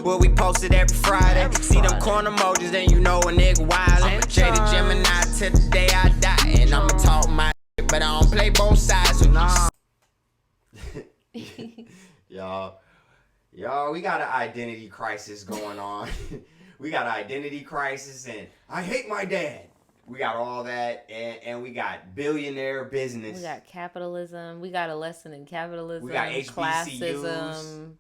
Where we posted every Friday. See them corn emojis, then you know a nigga wild. Jaded Gemini till the day I die. And I'ma talk my shit, but I don't play both sides. So nah. Y'all, we got an identity crisis going on. We got an identity crisis, and I hate my dad. We got all that, and we got billionaire business. We got capitalism. We got a lesson in capitalism. We got HBCUs. Classism,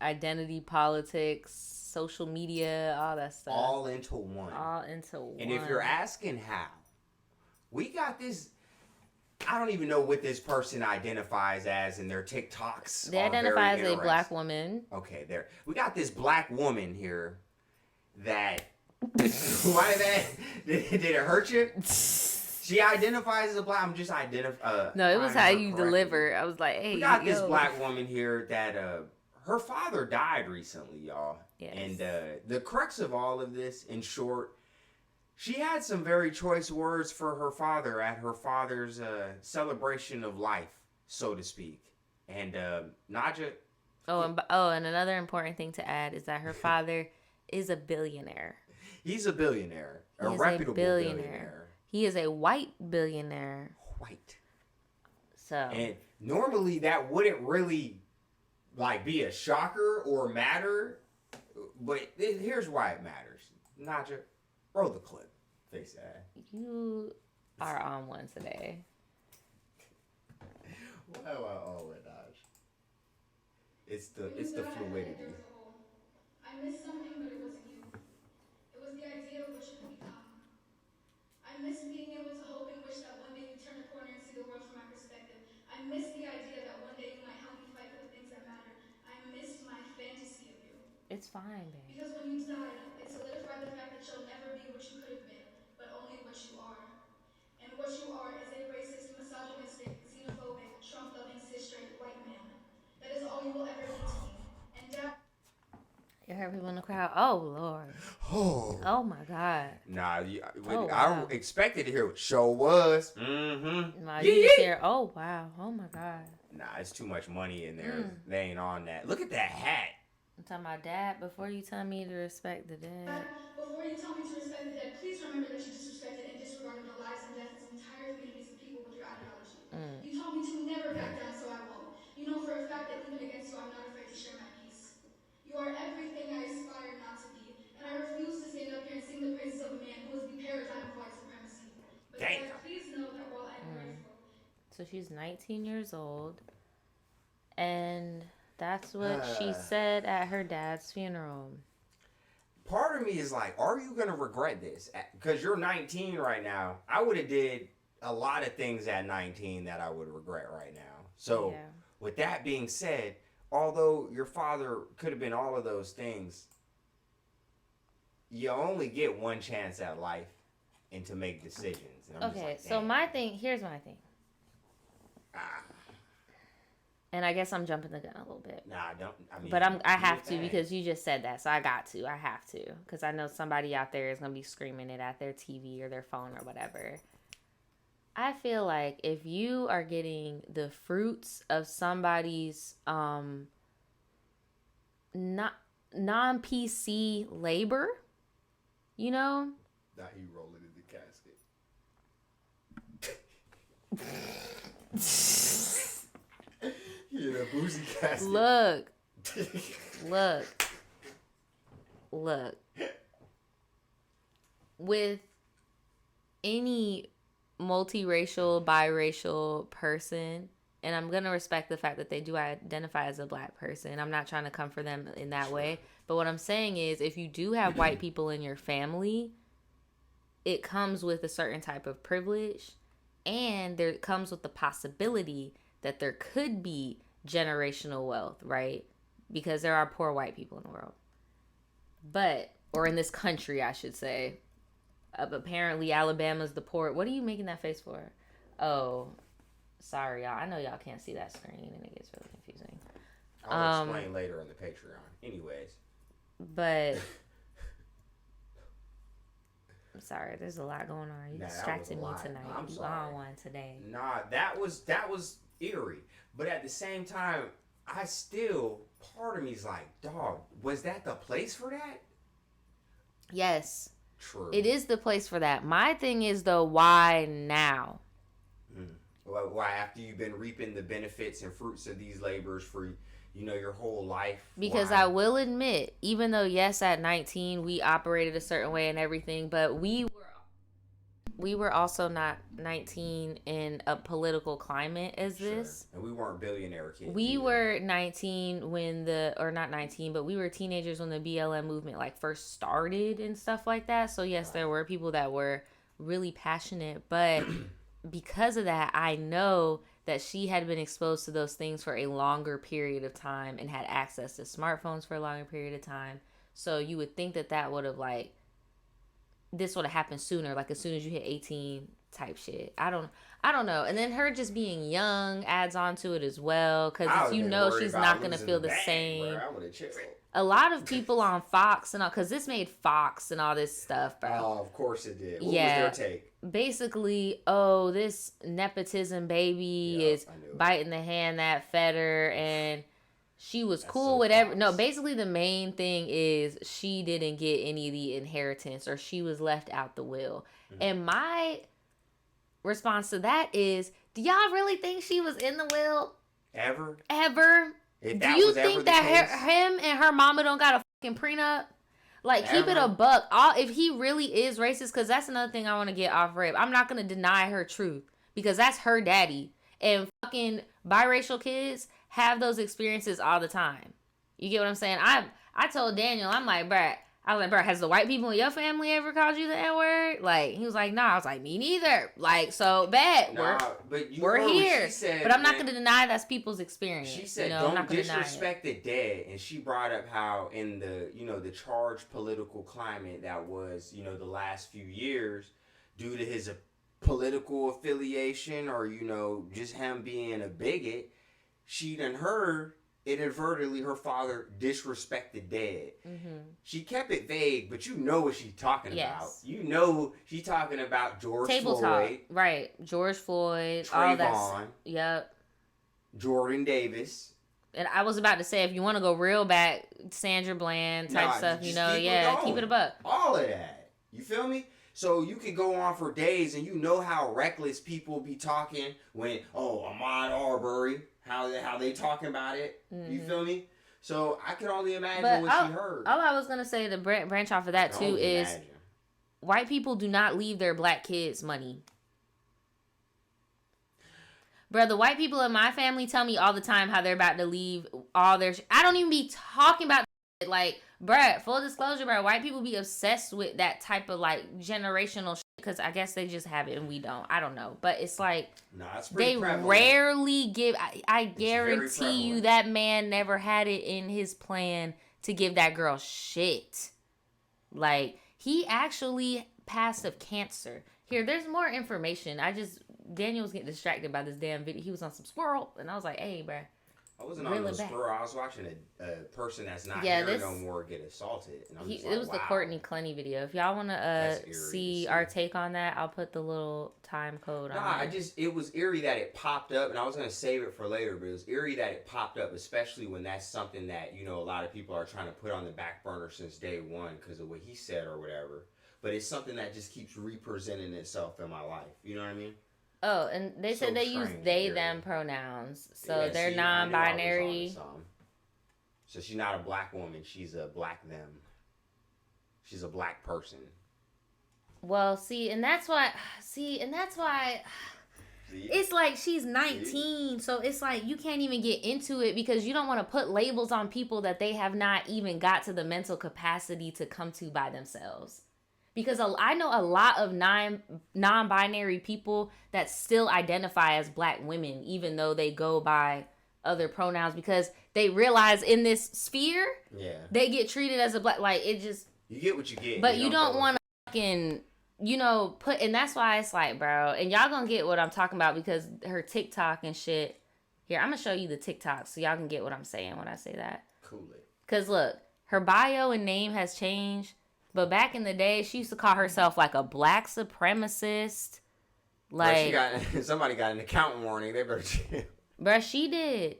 identity politics, social media, all that stuff. All into one. And if you're asking how, we got this. I don't even know what this person identifies as in their TikToks. They identify as a black woman. Okay, there. We got this black woman here that... Why did it hurt you? She identifies as a black... I'm just identifying... No, it was how you deliver. I was like, hey, we got this black woman here that... her father died recently, y'all. Yes. And the crux of all of this, in short... She had some very choice words for her father at her father's celebration of life, so to speak. And Naja... and another important thing to add is that her father is a billionaire. He's a billionaire. A reputable billionaire. He is a white billionaire. White. So... And normally that wouldn't really, be a shocker or matter. But here's why it matters. Naja, roll the clip. Face that. You are on one today. Why am I on with Naj? It's the fluidity. I missed something, but it wasn't you. It was the idea of what you could become. I missed being able to hope and wish that one day you'd turn a corner and see the world from my perspective. I missed the idea that one day you might help me fight for the things that matter. I missed my fantasy of you. It's fine, babe. Because when you died, it solidified the fact that you'll never be what you could have been, but only what you are. And what you are is a racist, misogynistic, xenophobic, Trump-loving, cis-straight white man. That is all you will ever be to me. And Dad... You heard people in the crowd. Oh, Lord. Oh my God. Nah, I expected to hear what show was. Mm-hmm. Nah, you just hear, oh, wow. Oh, my God. Nah, it's too much money in there. They ain't on that. Look at that hat. I'm talking about dad. Before you tell me to respect the dead. Before you tell me to respect the dead, please remember that you disrespected and disregarded the lives and deaths of entire communities of people with your ideology. You told me to never back down, so I won't. You know for a fact that even against you, I'm not afraid to share my peace. You are everything I aspire not to be, and I refuse to stand up here and sing the praises of a man who is the paradigm of white supremacy. But Damn. Please know that while I am grateful... So she's 19 years old, and that's what she said at her dad's funeral. Part of me is like, are you going to regret this? Because you're 19 right now. I would have did a lot of things at 19 that I would regret right now. So with that being said... Although your father could have been all of those things, you only get one chance at life and to make decisions. And okay, so here's my thing. And I guess I'm jumping the gun a little bit. Nah, don't. But I have to because you just said that, so I got to. I have to because I know somebody out there is gonna be screaming it at their TV or their phone or whatever. I feel like if you are getting the fruits of somebody's non-PC labor, you know? Now he rolling in the casket. Yeah, that boozy casket. Look. With any multiracial, biracial person, and I'm going to respect the fact that they do identify as a black person. I'm not trying to come for them in that way. But what I'm saying is if you do have white people in your family, it comes with a certain type of privilege, and there comes with the possibility that there could be generational wealth, right? Because there are poor white people in the world. Or in this country, I should say. Apparently Alabama's the poor. What are you making that face for? Oh, sorry, y'all. I know y'all can't see that screen, and it gets really confusing. I'll explain later on the Patreon. Anyways. But I'm sorry, there's a lot going on. You distracted me tonight. I'm you sorry. on one today. Nah, that was eerie. But at the same time, I still part of me's like, dog, was that the place for that? Yes. True. It is the place for that. My thing is, though, why now? Why after you've been reaping the benefits and fruits of these labors for, your whole life? Because why? I will admit, even though, yes, at 19, we operated a certain way and everything, but we were also not 19 in a political climate as this. And we weren't billionaire kids. We either. were 19 when not 19, but we were teenagers when the BLM movement first started and stuff like that. So yes, there were people that were really passionate, but because of that, I know that she had been exposed to those things for a longer period of time and had access to smartphones for a longer period of time. So you would think that would have this would have happened sooner, as soon as you hit 18 type shit. I don't know. And then her just being young adds on to it as well, because she's not going to feel the same. Bro, I would have chilled. A lot of people on Fox and all, because this made Fox and all this stuff, bro. Oh, of course it did. What yeah. was their take? Basically, this nepotism baby is biting the hand that fed her, and she was cool with every. No, basically the main thing is she didn't get any of the inheritance, or she was left out the will. Mm-hmm. And my response to that is, do y'all really think she was in the will? Ever? Do you think that him and her mama don't got a fucking prenup? Keep it a buck. If he really is racist, because that's another thing I want to get off rip. I'm not going to deny her truth, because that's her daddy. And fucking biracial kids have those experiences all the time. You get what I'm saying? I told Daniel, I'm like, bruh, has the white people in your family ever called you the N-word? He was like, nah. I was like, me neither. So bad. We're here. Said, but I'm not going to deny that's people's experience. She said, don't disrespect the dead. And she brought up how in the, the charged political climate that was, the last few years, due to his political affiliation or, just him being a bigot, she done heard inadvertently her father disrespected dead. Mm-hmm. She kept it vague, but what she's talking about. She's talking about George Floyd. Talk. Right. George Floyd. Trayvon. All that. Yep. Jordan Davis. And I was about to say, if you want to go real back, Sandra Bland type stuff, keep it a buck. All of that. You feel me? So you could go on for days, and how reckless people be talking when, Ahmaud Arbery, how they talking about it. Mm-hmm. You feel me? So I can only imagine what she heard. All I was going to say to branch off of that too is white people do not leave their black kids money. Bro, the white people in my family tell me all the time how they're about to leave all their I don't even be talking about bruh, full disclosure, bro, white people be obsessed with that type of generational shit, because I guess they just have it and we don't. I don't know. But it's it's they prevalent. Rarely give. I guarantee you that man never had it in his plan to give that girl shit. He actually passed of cancer. Here, there's more information. Daniel was getting distracted by this damn video. He was on some squirrel, and I was like, hey, bruh. I wasn't on the squirrel. I was watching a person that's not here no more get assaulted. And it was the Courtney Clenny video. If y'all want to see our take on that, I'll put the little time code on it. It was eerie that it popped up, and I was going to save it for later, but it was eerie that it popped up, especially when that's something that, a lot of people are trying to put on the back burner since day one because of what he said or whatever. But it's something that just keeps representing itself in my life. You know what I mean? Oh, and they said they use they, them pronouns. So they're non-binary. So she's not a black woman. She's a black them. She's a black person. Well, and that's why it's she's 19. So it's you can't even get into it because you don't want to put labels on people that they have not even got to the mental capacity to come to by themselves. Because I know a lot of non-binary people that still identify as black women, even though they go by other pronouns, because they realize in this sphere, they get treated as a black, it just... You get what you get. But you don't want to fucking, put... And that's why it's bro, and y'all gonna get what I'm talking about because her TikTok and shit. Here, I'm gonna show you the TikTok so y'all can get what I'm saying when I say that. Cool it. Because look, her bio and name has changed. But back in the day, she used to call herself a black supremacist. Somebody got an account warning. They better chill. Bruh, she did.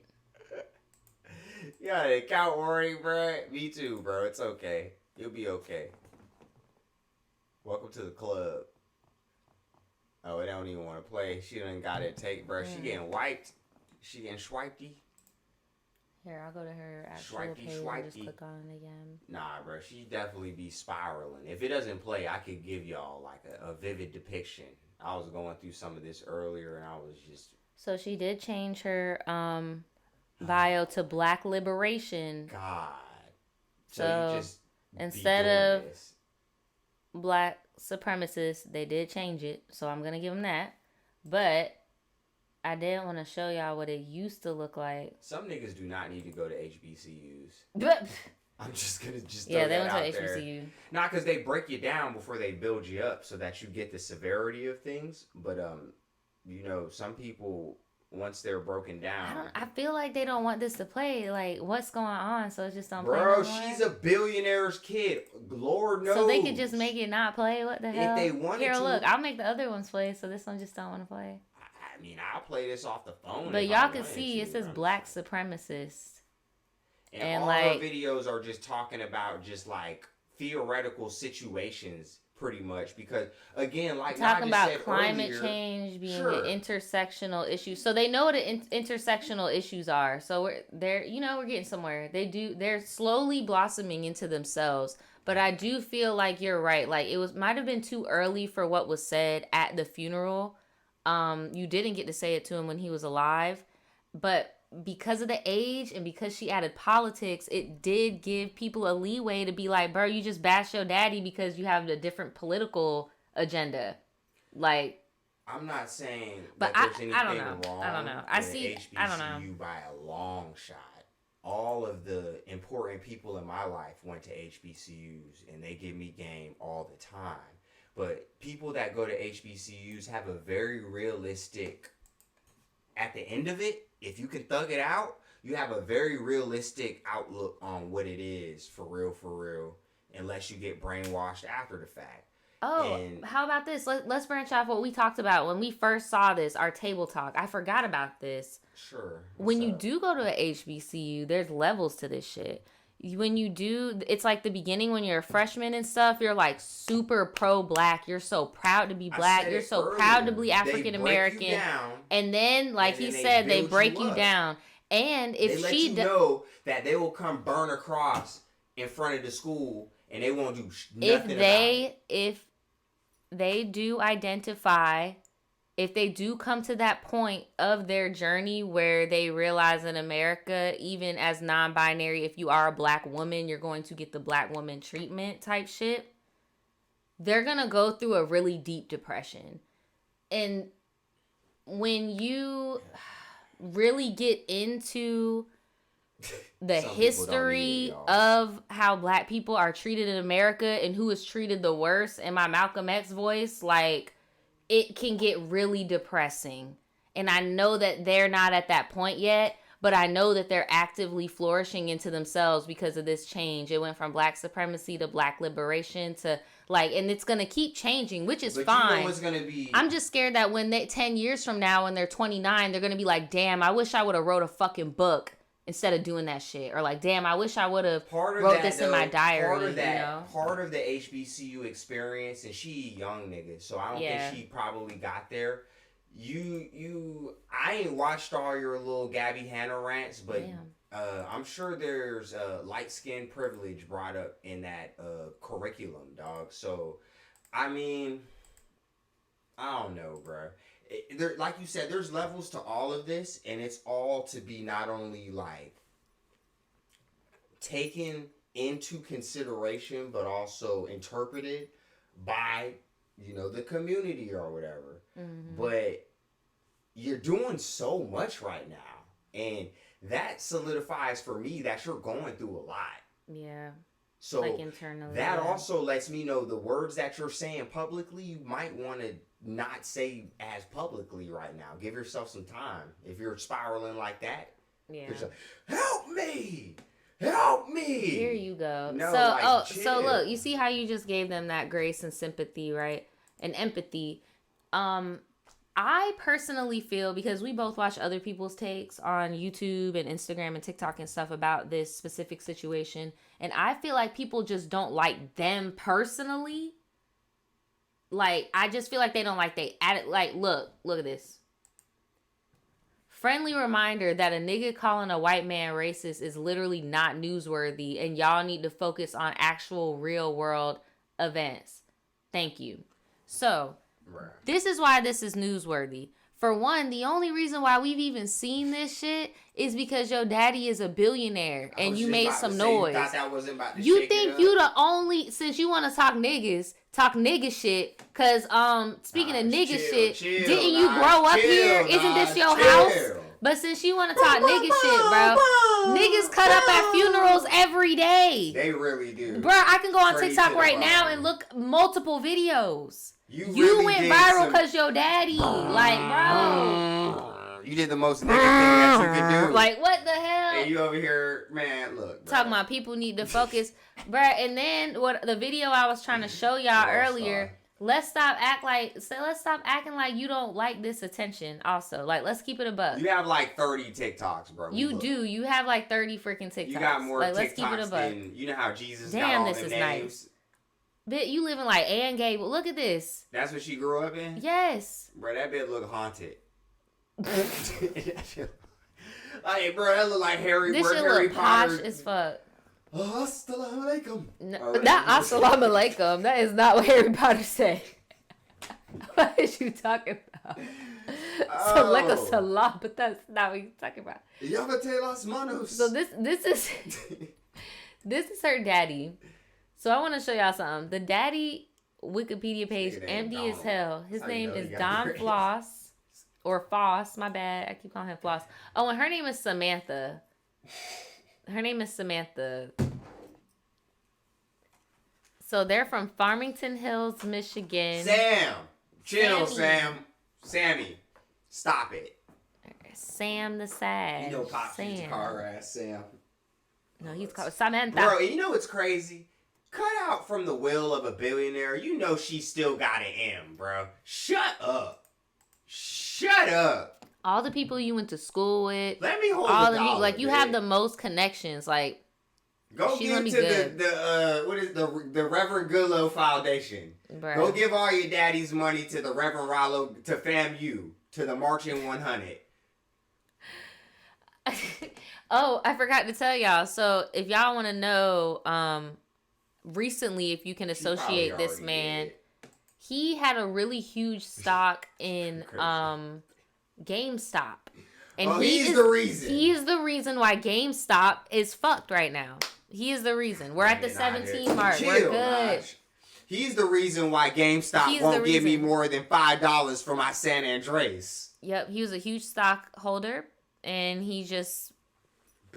Yeah, the account worry, bro. Me too, bro. It's okay. You'll be okay. Welcome to the club. Oh, they don't even want to play. She done got it take, bro. She getting wiped. She getting swipey. Here, I'll go to her actual page and just click on it again. Nah, bro. She definitely be spiraling. If it doesn't play, I could give y'all like a vivid depiction. I was going through some of this earlier, and I was just... So she did change her bio to Black Liberation. God. So you just instead of Black Supremacist, they did change it. So I'm going to give them that. But I did want to show y'all what it used to look like. Some niggas do not need to go to HBCUs. I'm just going to throw they that went to out HBCU. There. Not because they break you down before they build you up so that you get the severity of things. But, you know, some people, once they're broken down... I feel like they don't want this to play. Like, what's going on? So it just don't play Bro, no more? she's a billionaire's kid. Lord knows. So they could just make it not play? What the hell? If they wanted Here, to... look. I'll make the other ones play, so this one just don't want to play. I mean, I'll play this off the phone. But y'all can see it says Black Supremacist. And all like, her videos are just talking about just like theoretical situations pretty much because again like talking about said climate earlier, change being an intersectional issue. So they know what intersectional issues are. So we're getting somewhere. They're slowly blossoming into themselves. But I do feel like you're right. Like might have been too early for what was said at the funeral. You didn't get to say it to him when he was alive, but because of the age and because she added politics, it did give people a leeway to be like, bro, you just bash your daddy because you have a different political agenda. Like, I'm not saying but that there's anything I don't know. wrong. I don't know. I don't know. By a long shot. All of the important people in my life went to HBCUs and they give me game all the time. But people that go to HBCUs have a very realistic, at the end of it, if you can thug it out, you have a very realistic outlook on what it is for real, unless you get brainwashed after the fact. Oh, and how about this? Let's branch off what we talked about when we first saw this, our table talk. I forgot about this. Sure. When you do go to a HBCU, there's levels to this shit. When you do, it's like the beginning when you're a freshman and stuff, you're like super pro-black. You're so proud to be black. You're so proud to be African-American. And then, like he said, they break you down. And if they let you know that they will come burn a cross in front of the school and they won't do nothing about it. If they do identify... If they do come to that point of their journey where they realize in America, even as non-binary, if you are a black woman, you're going to get the black woman treatment type shit, they're going to go through a really deep depression. And when you really get into the history of how black people are treated in America and who is treated the worst, in my Malcolm X voice, like... it can get really depressing. And I know that they're not at that point yet, but I know that they're actively flourishing into themselves because of this change. It went from black supremacy to black liberation to like, and it's going to keep changing, which is fine. You know what's gonna be... I'm just scared that when 10 years from now, when they're 29, they're going to be like, damn, I wish I would have wrote a fucking book instead of doing that shit. Or like, damn, I wish I would have wrote this in my diary. Part of the HBCU experience, and she a young nigga, so I don't think she probably got there. I ain't watched all your little Gabby Hanna rants, but I'm sure there's light skin privilege brought up in that curriculum, dog. So, I mean, I don't know, bro. There, like you said, there's levels to all of this, and it's all to be not only like taken into consideration, but also interpreted by, the community or whatever. Mm-hmm. But you're doing so much right now, and that solidifies for me that you're going through a lot. Yeah. So like internally, that also lets me know the words that you're saying publicly, you might want to not say as publicly right now. Give yourself some time. If you're spiraling like that, help me. Here you go. No, so look, you see how you just gave them that grace and sympathy, right? And empathy. I personally feel, because we both watch other people's takes on YouTube and Instagram and TikTok and stuff about this specific situation, and I feel like people just don't like them personally. Like, I just feel like they don't like they added. Like, look at this. Friendly reminder that a nigga calling a white man racist is literally not newsworthy, and y'all need to focus on actual real world events. Thank you. So, this is why this is newsworthy. For one, the only reason why we've even seen this shit is because your daddy is a billionaire and you made some noise. You think you the only, since you want to talk nigga shit, cause speaking of nigga shit, didn't you grow up here? Isn't this your house? But since you want to talk nigga shit, bro, niggas cut up at funerals every day. They really do. Bro, I can go on TikTok right now and look multiple videos. You really went viral because your daddy. Like, bro. You did the most nigga thing that you could do. Like, what the hell? And you over here, man, look. Bro. Talking about people need to focus. Bro, and then what the video I was trying to show y'all earlier, let's stop acting like you don't like this attention also. Like, let's keep it a buck. You have like 30 TikToks, bro. You do. You have like 30 freaking TikToks. You got more like, TikToks let's keep it a buck. than, you know how Jesus Damn, got all this them is names? Nice. Bitch, you living like Ann Gable. Look at this. That's what she grew up in? Yes. Bro, that bitch look haunted. Like, bro, that look like Harry Potter. This shit look posh as fuck. Assalamu alaikum. No, not assalamu alaikum. That is not what Harry Potter said. What is you talking about? So like a salam, but that's not what you're talking about. Lávate las manos. So this is this is her daddy. So I want to show y'all something. The daddy Wikipedia page empty as hell. His name is Don Floss or Foss. My bad. I keep calling him Floss. Oh, and her name is Samantha. Her name is Samantha. So they're from Farmington Hills, Michigan. Sam. Chill, Sammy. Stop it. Sam the Sag. You know Pop's car ass, Sam. No, he's called Samantha. Bro, you know what's crazy? Cut out from the will of a billionaire. You know she still got an M, bro. Shut up. Shut up. All the people you went to school with. Let me hold all the the dollar, like you man. have the most connections. Like, go give to the Reverend Goodlow Foundation. Bruh. Go give all your daddy's money to the Reverend Rollo, to FAMU, to the Marching 100. Oh, I forgot to tell y'all. So if y'all want to know, recently, if you can associate this man, he had a really huge stock in GameStop. And he's the reason. He is the reason why GameStop is fucked right now. He is the reason. We're at the 17 mark. Chill, we're good. Raj. He's the reason why GameStop won't give me more than $5 for my San Andreas. Yep, he was a huge stockholder, and he just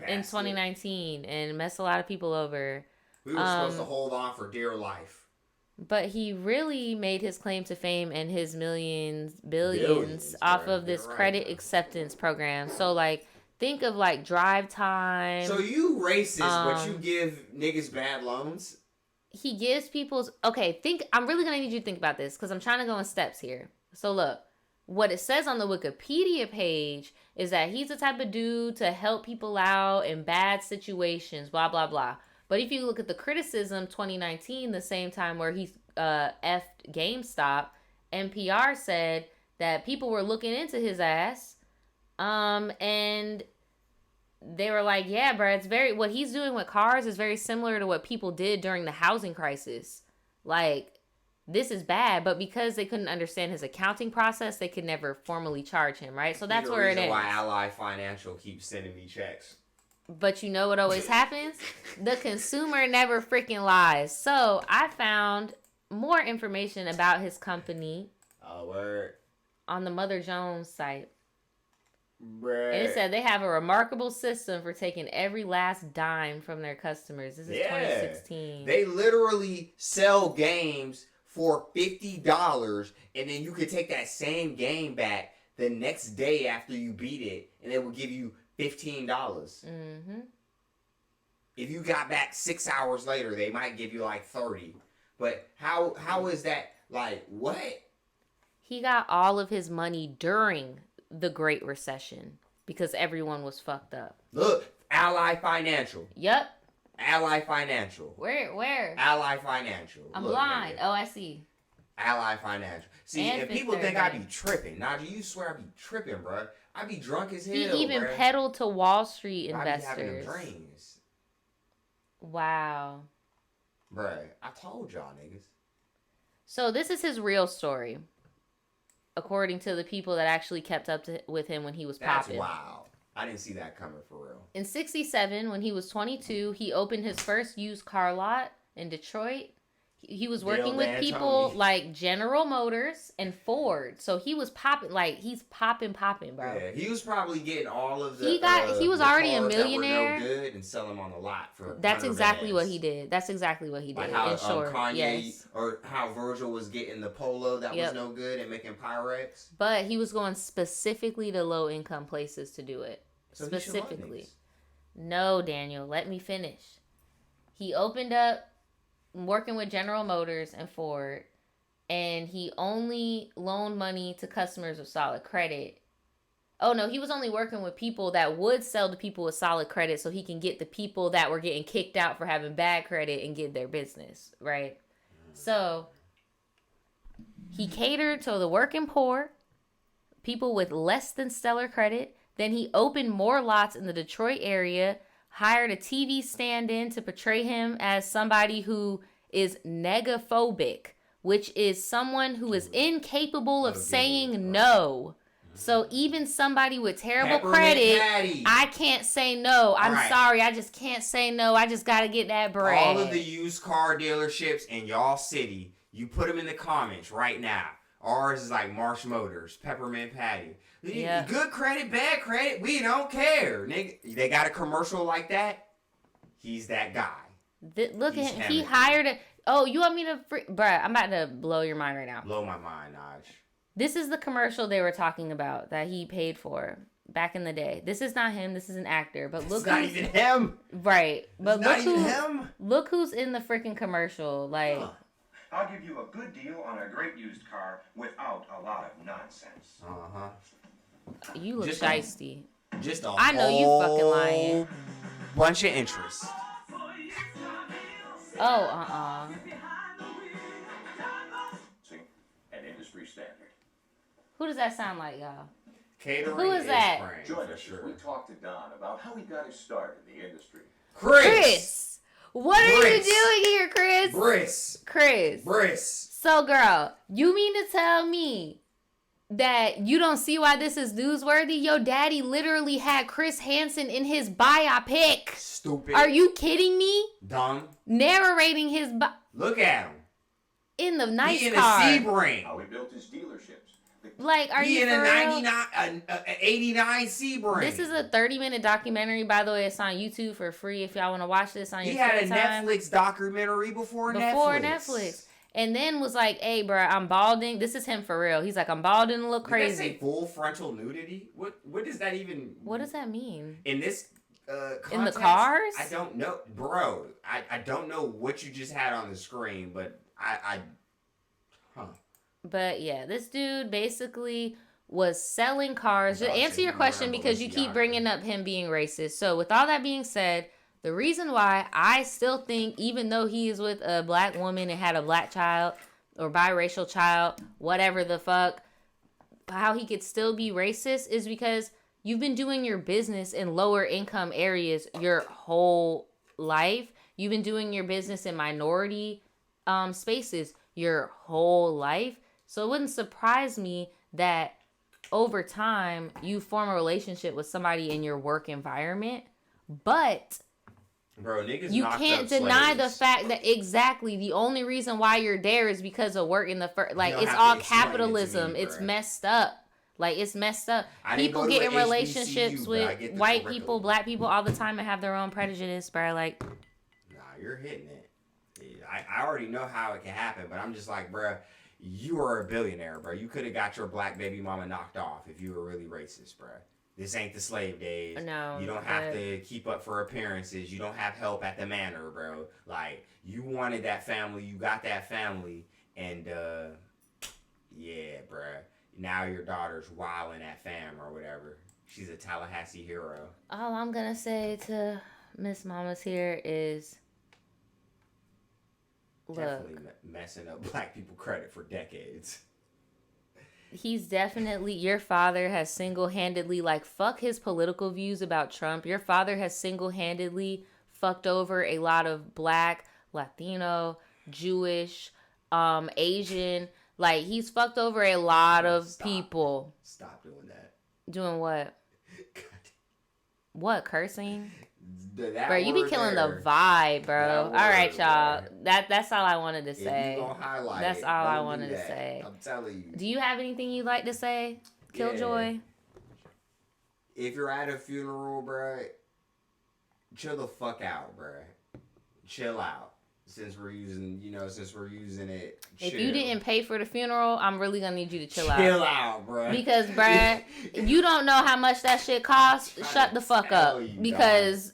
in 2019 and messed a lot of people over. We were supposed to hold on for dear life. But he really made his claim to fame and his billions off of this credit acceptance program. So, like, think of, like, Drive Time. So you racist, but you give niggas bad loans? He gives people's... Okay, I'm really going to need you to think about this because I'm trying to go in steps here. So, look. What it says on the Wikipedia page is that he's the type of dude to help people out in bad situations, blah, blah, blah. But if you look at the criticism, 2019, the same time where he effed GameStop, NPR said that people were looking into his ass, and they were like, yeah, bro, what he's doing with cars is very similar to what people did during the housing crisis. Like, this is bad, but because they couldn't understand his accounting process, they could never formally charge him, right? So that's where it is. Why Ally Financial keeps sending me checks. But you know what always happens? The consumer never freaking lies. So I found more information about his company. Oh, word. On the Mother Jones site. Bruh. And it said they have a remarkable system for taking every last dime from their customers. This is 2016. They literally sell games for $50, and then you could take that same game back the next day after you beat it, and they will give you $15. Mm-hmm. If you got back 6 hours later, they might give you like $30. But how is that, like, what? He got all of his money during the Great Recession because everyone was fucked up. Look, Ally Financial. Yep. Ally Financial. Where? Ally Financial. I'm Look, blind. nigga. Oh, I see. Ally Financial. See, And if Fifth people Third think I Bank. be tripping, Najee, you swear I be tripping, bro. I be drunk as hell, He even bruh. peddled to Wall Street I be having them investors. dreams. Wow. Bruh, I told y'all niggas. So this is his real story, according to the people that actually kept up with him when he was That's popping. wild. I didn't see that coming for real. In 1967, when he was 22, he opened his first used car lot in Detroit. He was working with people like General Motors and Ford. So he was popping, like, he's popping, bro. Yeah, he was probably getting all of the. He was the already a cars that were millionaire. no good and sell them on the lot for. That's exactly what he did. Like how in short, Kanye yes. or how Virgil was getting the Polo that was no good and making Pyrex. But he was going specifically to low income places to do it. So Specifically. No, Daniel, let me finish. He opened up working with General Motors and Ford, and he only loaned money to customers with solid credit. Oh no, he was only working with people that would sell to people with solid credit so he can get the people that were getting kicked out for having bad credit and get their business, right? So he catered to the working poor, people with less than stellar credit. Then he opened more lots in the Detroit area, hired a TV stand-in to portray him as somebody who is negaphobic, which is someone who is incapable of saying no. So even somebody with terrible credit, I can't say no. I'm sorry. I just can't say no. I just got to get that bread. All of the used car dealerships in y'all city, you put them in the comments right now. Ours is like Marsh Motors, Peppermint Patty. Yeah. Good credit, bad credit, we don't care. Nigga, they got a commercial like that. He's that guy. Look at him. He hired a... Oh, you want me to... Bruh, I'm about to blow your mind right now. Blow my mind, Naj. This is the commercial they were talking about that he paid for back in the day. This is not him. This is an actor. But look, it's not even him. Right. But look look who's in the freaking commercial. Like... I'll give you a good deal on a great used car without a lot of nonsense. You look shiesty. I know you fucking lying. Bunch of interest. Oh, See, an industry standard. Who does that sound like, y'all? Catering. Who is that? Join us as we talk to Don about how he got his start in the industry. Chris! What are you doing here, Chris? Briss. So, girl, you mean to tell me that you don't see why this is newsworthy? Your daddy literally had Chris Hansen in his biopic. Stupid. Are you kidding me? Dumb. Narrating his Look at him. In the nice he in car. a Sebring. How he built his dealerships. Like, are he you in for a real? 99, 89 Sebring. This is a 30-minute documentary, by the way. It's on YouTube for free if y'all want to watch this on your He had a time. Netflix documentary before Netflix. And then was like, hey, bro, I'm balding. This is him for real. He's like, I'm balding and look crazy. Did that say full frontal nudity? What does that even... What does that mean? In this context, in the cars? I don't know. Bro, I don't know what you just had on the screen, but But yeah, this dude basically was selling cars. To answer your question, because you keep bringing up him being racist. So with all that being said, the reason why I still think, even though he is with a black woman and had a black child or biracial child, whatever the fuck, how he could still be racist is because you've been doing your business in lower income areas your whole life. You've been doing your business in minority spaces your whole life. So it wouldn't surprise me that over time you form a relationship with somebody in your work environment. But bro, niggas you can't deny the fact that exactly the only reason why you're there is because of work in the first. Like, it's all capitalism. It's messed up. Like, it's messed up. People get in relationships with white people, black people all the time and have their own prejudice, bro. Like, nah, you're hitting it. I already know how it can happen, but I'm just like, bro, you are a billionaire, bro. You could have got your black baby mama knocked off if you were really racist, bro. This ain't the slave days. No. You don't have to keep up for appearances. You don't have help at the manor, bro. Like, you wanted that family. You got that family. And, Yeah, bruh. Now your daughter's wilding at fam or whatever. She's a Tallahassee hero. All I'm gonna say to Miss Mamas here is, look, definitely messing up black people credit for decades. he's definitely, your father has single-handedly, like, fuck his political views about Trump. Your father has single-handedly fucked over a lot of black, Latino, Jewish, Asian. Like, he's fucked over a lot of people. Stop doing that. Doing what? What, cursing? That bro, you be killing the vibe, bro. All right, y'all. That's all I wanted to say. If you gonna highlight that's it, all I don't wanted do to that. say. I'm telling you. Do you have anything you'd like to say, Killjoy? If you're at a funeral, bro, chill the fuck out, bro. Chill out. Since we're using it. If chill. you didn't pay for the funeral, I'm really gonna need you to chill out. Chill out, bro. Because, bruh, you don't know how much that shit costs. Shut the fuck up. Because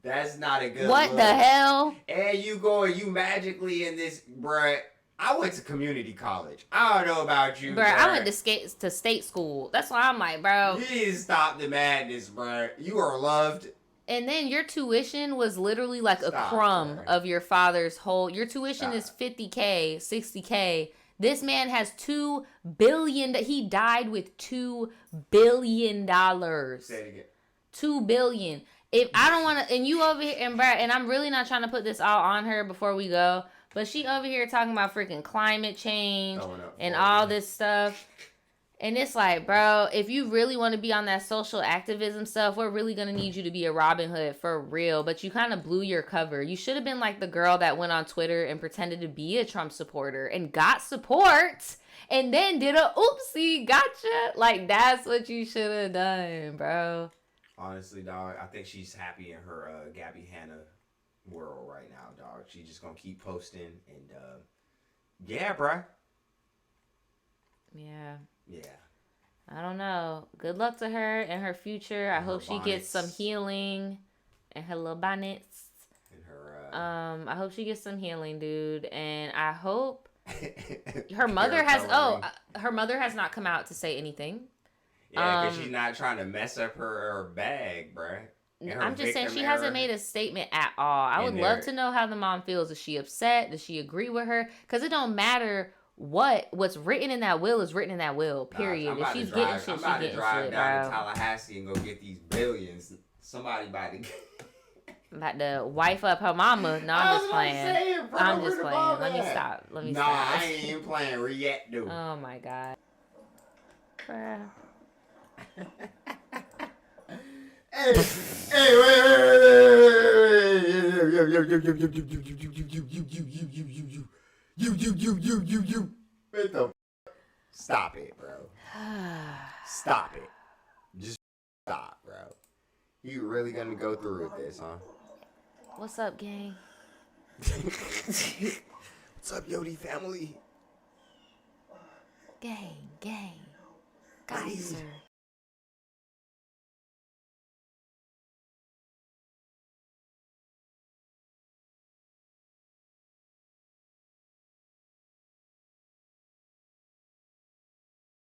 that's not a good what look. the hell? And you magically in this, bruh. I went to community college. I don't know about you, bruh. I went to state school. That's why I'm like, bro. You need to stop the madness, bruh. You are loved. And then your tuition was literally like a crumb of your father's whole. Your tuition is $50K, $60K. This man has $2 billion. He died with $2 billion. Say it again. $2 billion. If I don't want to, and you over here, and Brad, and I'm really not trying to put this all on her before we go, but she over here talking about freaking climate change and all this stuff. And it's like, bro, if you really want to be on that social activism stuff, we're really going to need you to be a Robin Hood for real. But you kind of blew your cover. You should have been like the girl that went on Twitter and pretended to be a Trump supporter and got support and then did a oopsie, gotcha. Like, that's what you should have done, bro. Honestly, dog, I think she's happy in her Gabby Hanna world right now, dog. She's just going to keep posting. And, yeah, bro. Yeah. Yeah. I don't know. Good luck to her and her future. I hope she gets some healing and her little bonnets. And her I hope she gets some healing, dude. And I hope her mother has not come out to say anything. Yeah, because she's not trying to mess up her bag, bruh. I'm just saying she hasn't made a statement at all. I would love to know how the mom feels. Is she upset? Does she agree with her? Because it don't matter what's written in that will is written in that will. Period. If she's getting shit, she's getting shit, bro. I'm about to drive down to Tallahassee and go get these billions. Somebody about to about to wife up her mama. No, I'm just playing. I'm just playing. Let me stop. Nah, I ain't even playing. React, dude. Oh my god. Bruh. Hey, wait. Stop it, bro. Stop it. Just stop, bro. You really gonna go through with this, huh? What's up, gang? What's up, Yodi family? Gang. Geyser.